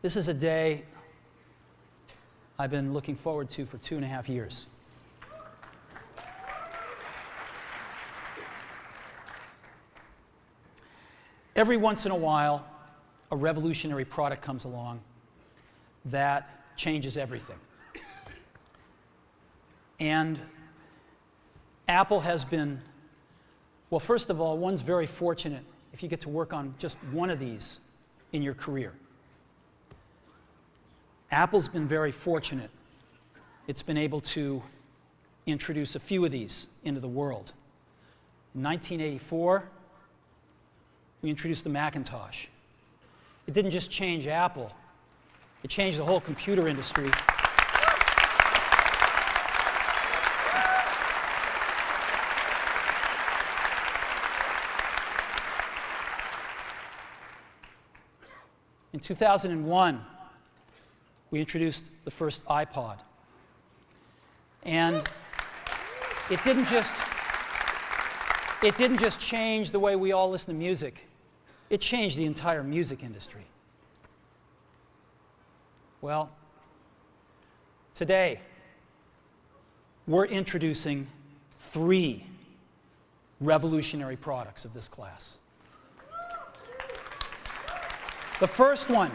This is a day I've been looking forward to for 2.5 years. Every once in a while, a revolutionary product comes along that changes everything. And Apple has been, well, first of all, one's very fortunate if you get to work on just one of these in your career. Apple's been very fortunate. It's been able to introduce a few of these into the world. In 1984, we introduced the Macintosh. It didn't just change Apple, it changed the whole computer industry. In 2001, we introduced the first iPod. And it didn't just change the way we all listen to music. It changed the entire music industry. Well, today, we're introducing 3 revolutionary products of this class. The first one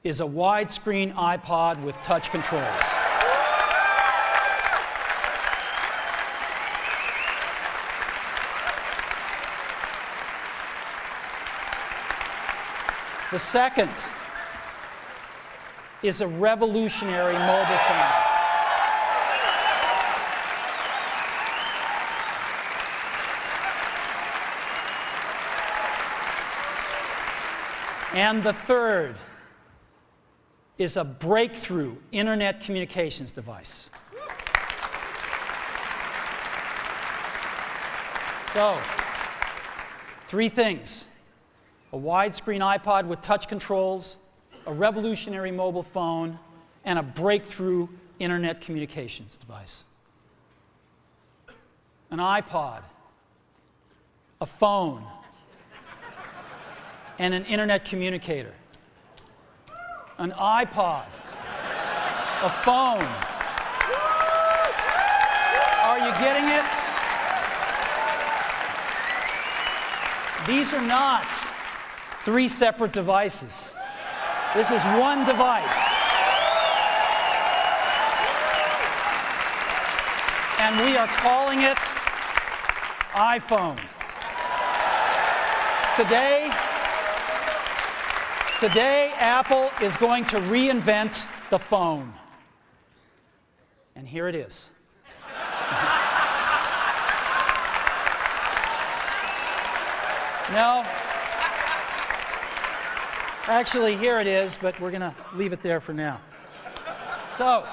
is a widescreen iPod with touch controls. The second is a revolutionary mobile phone. And the third is a breakthrough internet communications device. So, 3 things: a widescreen iPod with touch controls, a revolutionary mobile phone, and a breakthrough internet communications device. An iPod, a phone, and an internet communicator. An iPod, a phone. Are you getting it? These are not 3 separate devices. This is one device. And we are calling it iPhone. Today, Apple is going to reinvent the phone. And here it is. No. Actually, here it is, but we're going to leave it there for now. So,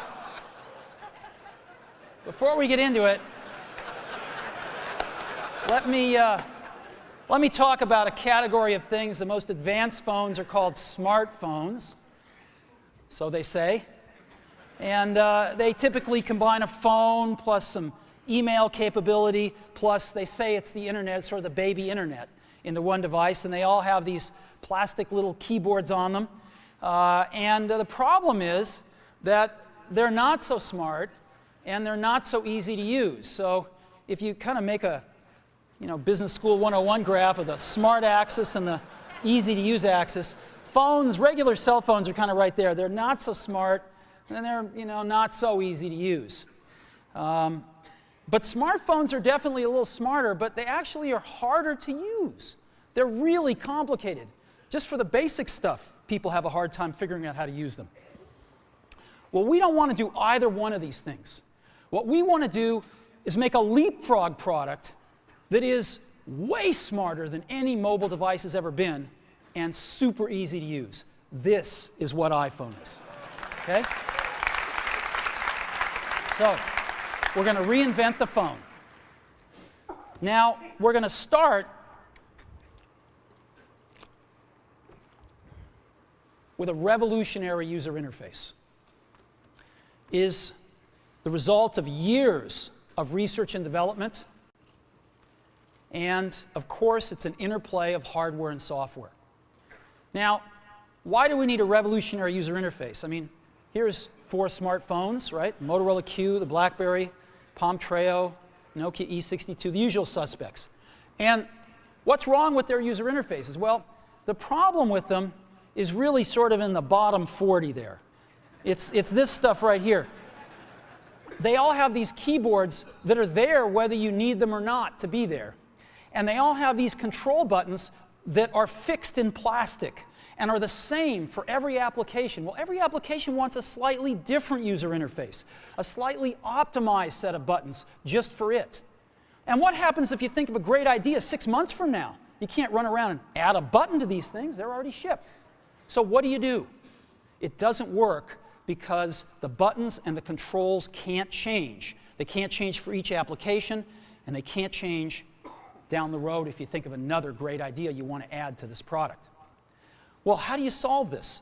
before we get into it, let me talk about a category of things. The most advanced phones are called smartphones, so they say. And they typically combine a phone plus some email capability, plus they say it's the internet, sort of the baby internet, into one device, and they all have these plastic little keyboards on them. And the problem is that they're not so smart, and they're not so easy to use. So if you kind of make a Business School 101 graph of the smart axis and the easy to use axis, phones, regular cell phones are kind of right there. They're not so smart, and they're not so easy to use. But smartphones are definitely a little smarter, but they actually are harder to use. They're really complicated. Just for the basic stuff, people have a hard time figuring out how to use them. Well, we don't want to do either one of these things. What we want to do is make a leapfrog product that is way smarter than any mobile device has ever been and super easy to use. This is what iPhone is. Okay? So, we're going to reinvent the phone. Now, we're going to start with a revolutionary user interface. Is the result of years of research and development. And, of course, it's an interplay of hardware and software. Now, why do we need a revolutionary user interface? I mean, here's 4 smartphones, right? Motorola Q, the BlackBerry, Palm Treo, Nokia E62, the usual suspects. And what's wrong with their user interfaces? Well, the problem with them is really sort of in the bottom 40 there. It's this stuff right here. They all have these keyboards that are there whether you need them or not to be there. And they all have these control buttons that are fixed in plastic and are the same for every application. Well, every application wants a slightly different user interface, a slightly optimized set of buttons just for it. And what happens if you think of a great idea 6 months from now? You can't run around and add a button to these things. They're already shipped. So what do? It doesn't work because the buttons and the controls can't change. They can't change for each application, and they can't change down the road if you think of another great idea you want to add to this product. Well, how do you solve this?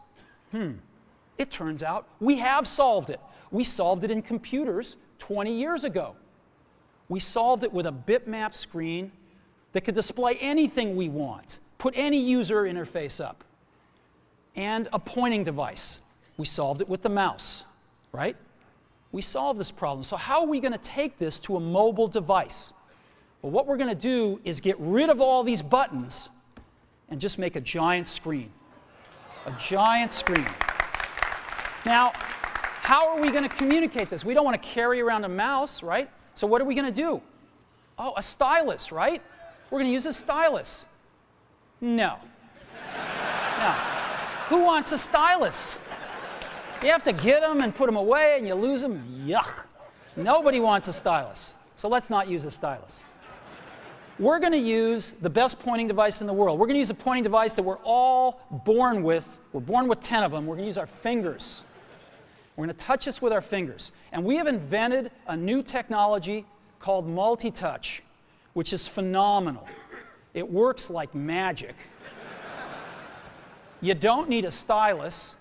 It turns out we have solved it. We solved it in computers 20 years ago. We solved it with a bitmap screen that could display anything we want, put any user interface up, and a pointing device. We solved it with the mouse, right? We solved this problem. So how are we going to take this to a mobile device? Well, what we're going to do is get rid of all these buttons and just make a giant screen. A giant screen. Now, how are we going to communicate this? We don't want to carry around a mouse, right? So what are we going to do? Oh, a stylus, right? We're going to use a stylus. No. No. Who wants a stylus? You have to get them and put them away and you lose them. Yuck. Nobody wants a stylus. So let's not use a stylus. We're going to use the best pointing device in the world. We're going to use a pointing device that we're all born with. We're born with 10 of them. We're going to use our fingers. We're going to touch this with our fingers. And we have invented a new technology called multi-touch, which is phenomenal. It works like magic. You don't need a stylus.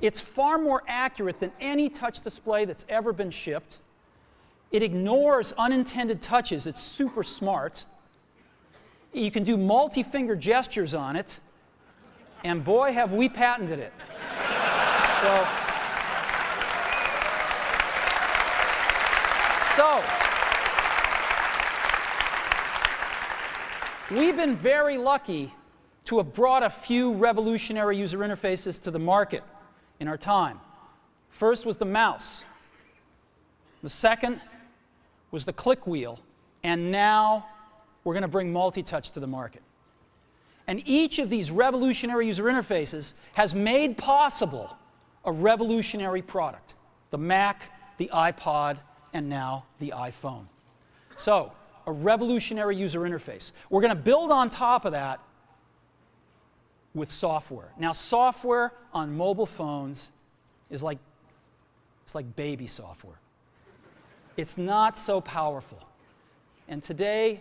It's far more accurate than any touch display that's ever been shipped. It ignores unintended touches. It's super smart. You can do multi-finger gestures on it. And boy, have we patented it. So, we've been very lucky to have brought a few revolutionary user interfaces to the market in our time. First was the mouse. The second was the click wheel. And now we're going to bring multi-touch to the market. And each of these revolutionary user interfaces has made possible a revolutionary product. The Mac, the iPod, and now the iPhone. So, a revolutionary user interface. We're going to build on top of that with software. Now, software on mobile phones is like baby software. It's not so powerful. And today,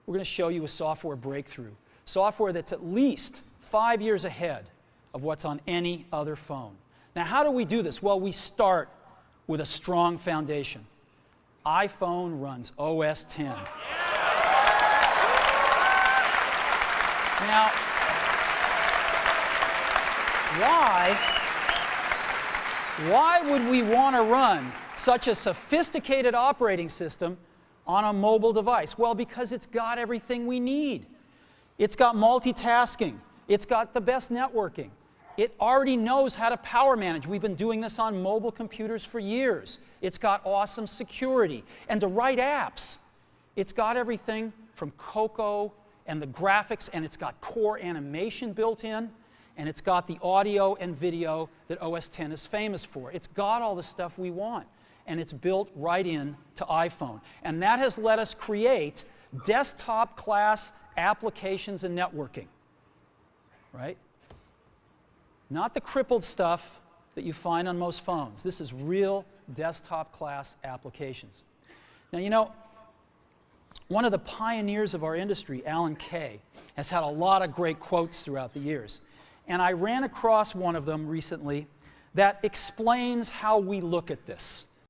we're going to show you a software breakthrough. Software that's at least 5 years ahead of what's on any other phone. Now, how do we do this? Well, we start with a strong foundation. iPhone runs OS X. Now, why would we want to run such a sophisticated operating system on a mobile device? Well, because it's got everything we need. It's got multitasking. It's got the best networking. It already knows how to power manage. We've been doing this on mobile computers for years. It's got awesome security. And to write apps, it's got everything from Cocoa and the graphics, and it's got core animation built in, and it's got the audio and video that OS X is famous for. It's got all the stuff we want, and it's built right in to iPhone. And that has let us create desktop-class applications and networking, right? Not the crippled stuff that you find on most phones. This is real desktop-class applications. Now, you know, one of the pioneers of our industry, Alan Kay, has had a lot of great quotes throughout the years. And I ran across one of them recently that explains how we look at this.